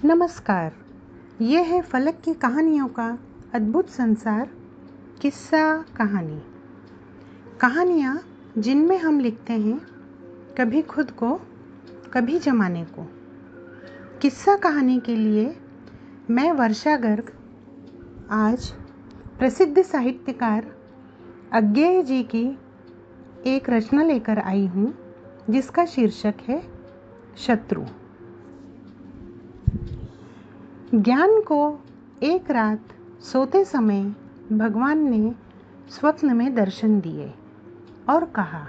नमस्कार। ये है फलक की कहानियों का अद्भुत संसार। किस्सा कहानी। कहानियाँ जिनमें हम लिखते हैं कभी खुद को, कभी ज़माने को। किस्सा कहानी के लिए मैं वर्षा गर्ग आज प्रसिद्ध साहित्यकार अज्ञेय जी की एक रचना लेकर आई हूँ जिसका शीर्षक है शत्रु। ज्ञान को एक रात सोते समय भगवान ने स्वप्न में दर्शन दिए और कहा,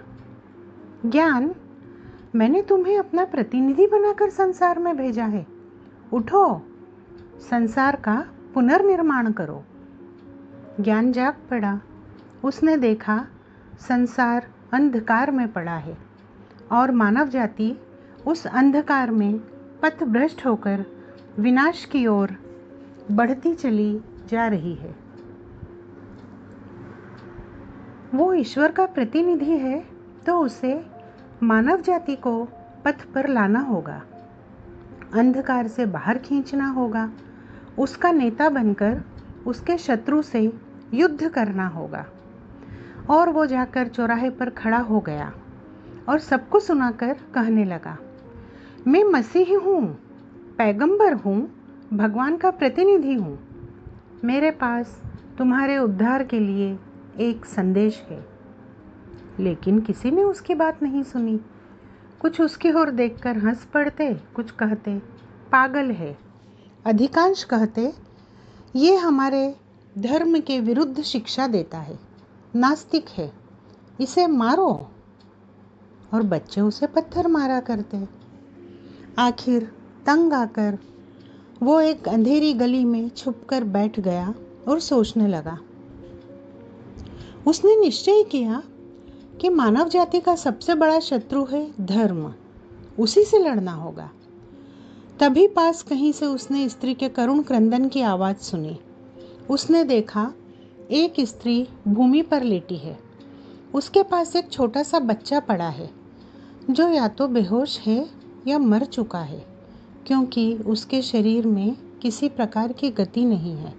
ज्ञान, मैंने तुम्हें अपना प्रतिनिधि बनाकर संसार में भेजा है। उठो, संसार का पुनर्निर्माण करो। ज्ञान जाग पड़ा। उसने देखा संसार अंधकार में पड़ा है और मानव जाति उस अंधकार में पथभ्रष्ट होकर विनाश की ओर बढ़ती चली जा रही है। वो ईश्वर का प्रतिनिधि है तो उसे मानव जाति को पथ पर लाना होगा, अंधकार से बाहर खींचना होगा, उसका नेता बनकर उसके शत्रु से युद्ध करना होगा। और वो जाकर चौराहे पर खड़ा हो गया और सबको सुनाकर कहने लगा, मैं मसीह हूँ, पैगंबर हूँ, भगवान का प्रतिनिधि हूँ। मेरे पास तुम्हारे उद्धार के लिए एक संदेश है। लेकिन किसी ने उसकी बात नहीं सुनी। कुछ उसकी ओर देखकर हंस पड़ते, कुछ कहते पागल है, अधिकांश कहते ये हमारे धर्म के विरुद्ध शिक्षा देता है, नास्तिक है, इसे मारो। और बच्चे उसे पत्थर मारा करते। आखिर तंग आकर वो एक अंधेरी गली में छुपकर बैठ गया और सोचने लगा। उसने निश्चय किया कि मानव जाति का सबसे बड़ा शत्रु है धर्म, उसी से लड़ना होगा। तभी पास कहीं से उसने स्त्री के करुण क्रंदन की आवाज़ सुनी। उसने देखा एक स्त्री भूमि पर लेटी है। उसके पास एक छोटा सा बच्चा पड़ा है जो या तो बेहोश है या मर चुका है, क्योंकि उसके शरीर में किसी प्रकार की गति नहीं है।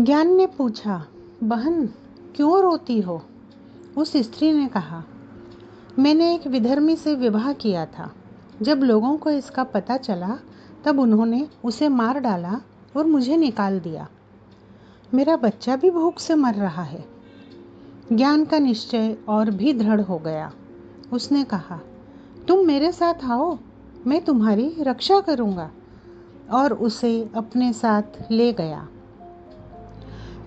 ज्ञान ने पूछा, बहन क्यों रोती हो? उस स्त्री ने कहा, मैंने एक विधर्मी से विवाह किया था। जब लोगों को इसका पता चला तब उन्होंने उसे मार डाला और मुझे निकाल दिया। मेरा बच्चा भी भूख से मर रहा है। ज्ञान का निश्चय और भी दृढ़ हो गया। उसने कहा, तुम मेरे साथ आओ, मैं तुम्हारी रक्षा करूंगा। और उसे अपने साथ ले गया।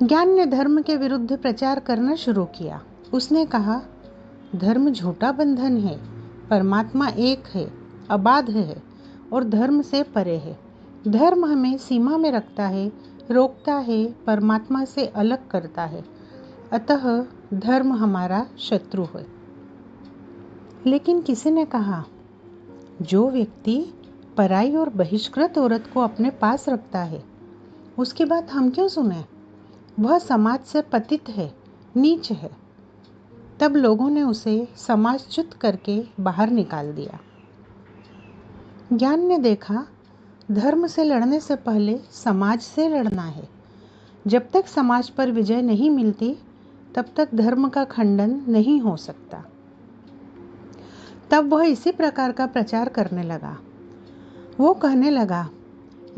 ज्ञान ने धर्म के विरुद्ध प्रचार करना शुरू किया। उसने कहा, धर्म झूठा बंधन है, परमात्मा एक है, अबाध है और धर्म से परे है। धर्म हमें सीमा में रखता है, रोकता है, परमात्मा से अलग करता है। अतः धर्म हमारा शत्रु है। लेकिन किसी ने कहा, जो व्यक्ति पराई और बहिष्कृत औरत को अपने पास रखता है उसकी बात हम क्यों सुने? वह समाज से पतित है, नीच है। तब लोगों ने उसे समाजच्युत करके बाहर निकाल दिया। ज्ञान ने देखा, धर्म से लड़ने से पहले समाज से लड़ना है। जब तक समाज पर विजय नहीं मिलती तब तक धर्म का खंडन नहीं हो सकता। तब वह इसी प्रकार का प्रचार करने लगा। वो कहने लगा,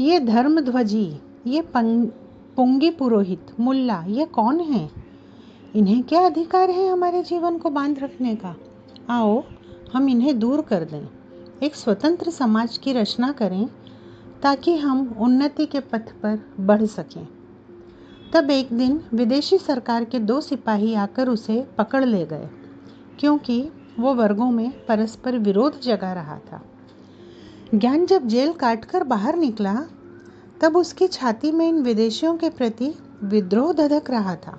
ये धर्मध्वजी, ये पुंगी पुरोहित, मुल्ला, ये कौन है? इन्हें क्या अधिकार है हमारे जीवन को बांध रखने का? आओ हम इन्हें दूर कर दें, एक स्वतंत्र समाज की रचना करें ताकि हम उन्नति के पथ पर बढ़ सकें। तब एक दिन विदेशी सरकार के 2 सिपाही आकर उसे पकड़ ले गए, क्योंकि वो वर्गों में परस्पर विरोध जगा रहा था। ज्ञान जब जेल काटकर बाहर निकला तब उसकी छाती में इन विदेशियों के प्रति विद्रोह धधक रहा था।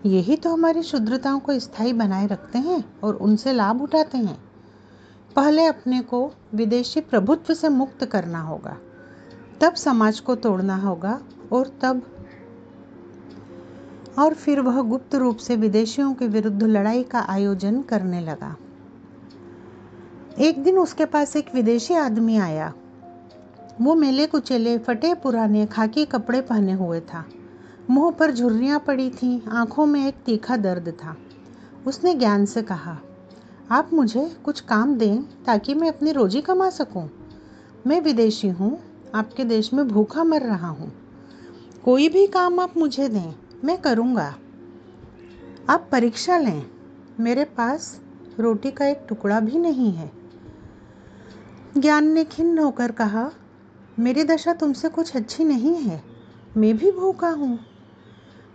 यही तो हमारी शुद्रताओं को स्थायी बनाए रखते हैं और उनसे लाभ उठाते हैं। पहले अपने को विदेशी प्रभुत्व से मुक्त करना होगा, तब समाज को तोड़ना होगा और फिर वह गुप्त रूप से विदेशियों के विरुद्ध लड़ाई का आयोजन करने लगा। एक दिन उसके पास एक विदेशी आदमी आया वो मेले कुचेले, फटे पुराने खाकी कपड़े पहने हुए था। मुंह पर झुर्रियाँ पड़ी थीं, आंखों में एक तीखा दर्द था। उसने ज्ञान से कहा, आप मुझे कुछ काम दें ताकि मैं अपनी रोजी कमा सकूं। मैं विदेशी हूँ, आपके देश में भूखा मर रहा हूँ। कोई भी काम आप मुझे दें, मैं करूँगा। आप परीक्षा लें, मेरे पास रोटी का एक टुकड़ा भी नहीं है। ज्ञान ने खिन्न होकर कहा, मेरी दशा तुमसे कुछ अच्छी नहीं है, मैं भी भूखा हूँ।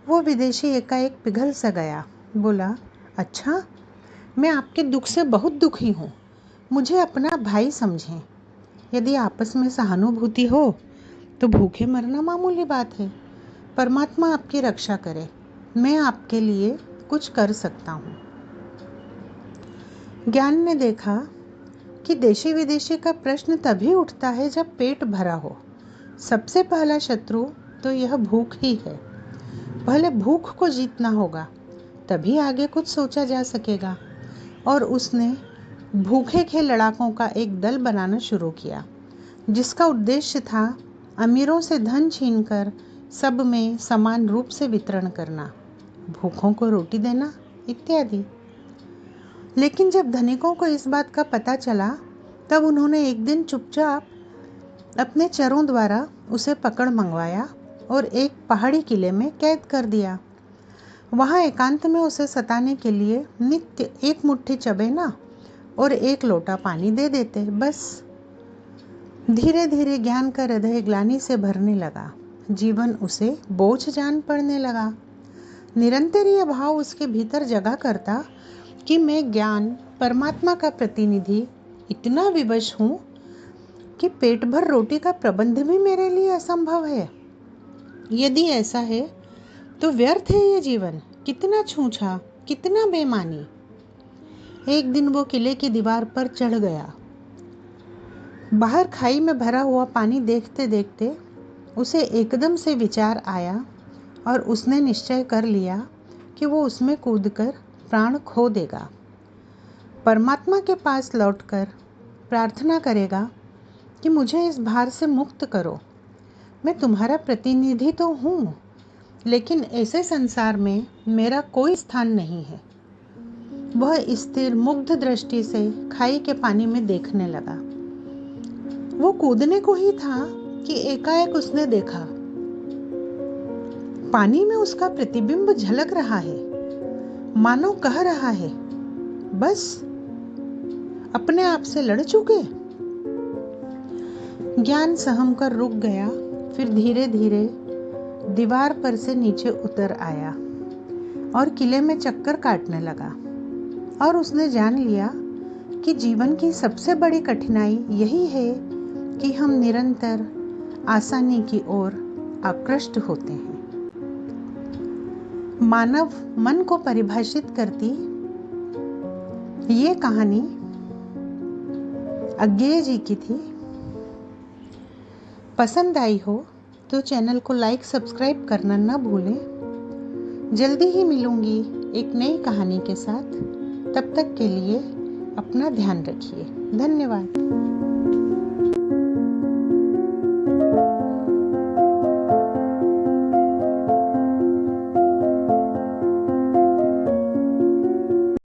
वो विदेशी एकाएक पिघल सा गया। बोला, अच्छा, मैं आपके दुख से बहुत दुखी हूँ, मुझे अपना भाई समझें। यदि आपस में सहानुभूति हो तो भूखे मरना मामूली बात है। परमात्मा आपकी रक्षा करे, मैं आपके लिए कुछ कर सकता हूँ। ज्ञान ने देखा कि देशी विदेशी का प्रश्न तभी उठता है जब पेट भरा हो। सबसे पहला शत्रु तो यह भूख ही है। पहले भूख को जीतना होगा, तभी आगे कुछ सोचा जा सकेगा। और उसने भूखे के लड़ाकों का एक दल बनाना शुरू किया, जिसका उद्देश्य था अमीरों से धन छीनकर सब में समान रूप से वितरण करना, भूखों को रोटी देना इत्यादि। लेकिन जब धनिकों को इस बात का पता चला, तब उन्होंने एक दिन चुपचाप अपने चरों द्वारा उसे पकड़ मंगवाया और एक पहाड़ी किले में कैद कर दिया। वहाँ एकांत में उसे सताने के लिए नित्य एक मुट्ठी चबेना और एक लोटा पानी दे देते, बस। धीरे धीरे ज्ञान का हृदय ग्लानि से भरने लगा। जीवन उसे बोझ जान पड़ने लगा। निरंतर यह भाव उसके भीतर जगा करता कि मैं ज्ञान, परमात्मा का प्रतिनिधि, इतना विवश हूँ कि पेट भर रोटी का प्रबंध भी मेरे लिए असंभव है। यदि ऐसा है तो व्यर्थ है ये जीवन, कितना छूछा, कितना बेमानी। एक दिन वो किले की दीवार पर चढ़ गया। बाहर खाई में भरा हुआ पानी देखते देखते उसे एकदम से विचार आया और उसने निश्चय कर लिया कि वो उसमें कूदकर प्राण खो देगा। परमात्मा के पास लौटकर प्रार्थना करेगा कि मुझे इस भार से मुक्त करो। मैं तुम्हारा प्रतिनिधि तो हूँ, लेकिन ऐसे संसार में मेरा कोई स्थान नहीं है। वह स्थिर मुग्ध दृष्टि से खाई के पानी में देखने लगा। वो कूदने को ही था कि एकाएक उसने देखा, पानी में उसका प्रतिबिंब झलक रहा है, मानो कह रहा है, बस अपने आप से लड़ चुके। ज्ञान सहम कर रुक गया, फिर धीरे धीरे दीवार पर से नीचे उतर आया और किले में चक्कर काटने लगा। और उसने जान लिया कि जीवन की सबसे बड़ी कठिनाई यही है कि हम निरंतर आसानी की ओर आकृष्ट होते हैं। मानव मन को परिभाषित करती ये कहानी अज्ञेय जी की थी। पसंद आई हो तो चैनल को लाइक, सब्सक्राइब करना ना भूलें। जल्दी ही मिलूंगी एक नई कहानी के साथ। तब तक के लिए अपना ध्यान रखिए। धन्यवाद।